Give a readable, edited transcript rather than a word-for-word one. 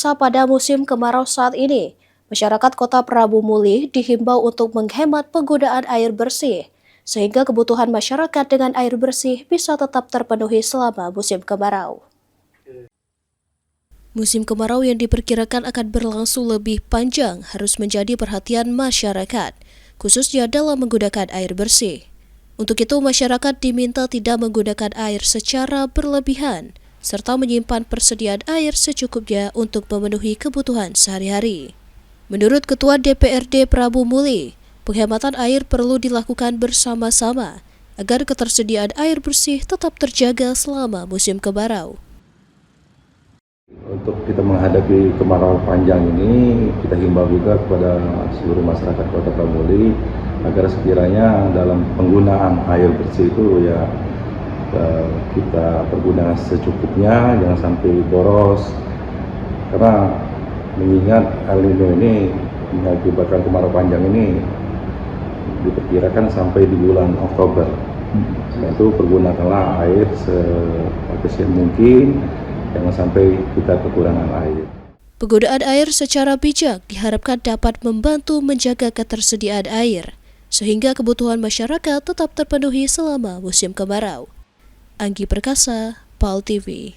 pemirsa, pada musim kemarau saat ini, masyarakat Kota Prabu Muli dihimbau untuk menghemat penggunaan air bersih, sehingga kebutuhan masyarakat dengan air bersih bisa tetap terpenuhi selama musim kemarau. Musim kemarau yang diperkirakan akan berlangsung lebih panjang harus menjadi perhatian masyarakat, khususnya dalam menggunakan air bersih. Untuk itu, masyarakat diminta tidak menggunakan air secara berlebihan, serta menyimpan persediaan air secukupnya untuk memenuhi kebutuhan sehari-hari. Menurut Ketua DPRD Prabu Muli, penghematan air perlu dilakukan bersama-sama agar ketersediaan air bersih tetap terjaga selama musim kemarau. Untuk kita menghadapi kemarau panjang ini, kita himbau juga kepada seluruh masyarakat Kota Prabu Muli agar sekiranya dalam penggunaan air bersih itu ya kita pergunakan secukupnya, jangan sampai boros. Karena mengingat El Nino ini mengakibatkan kemarau panjang ini diperkirakan sampai di bulan Oktober. Itu pergunakanlah air seefisien mungkin. Jangan sampai kita kekurangan air. Penggunaan air secara bijak diharapkan dapat membantu menjaga ketersediaan air, sehingga kebutuhan masyarakat tetap terpenuhi selama musim kemarau. Anggi Perkasa, PAL TV.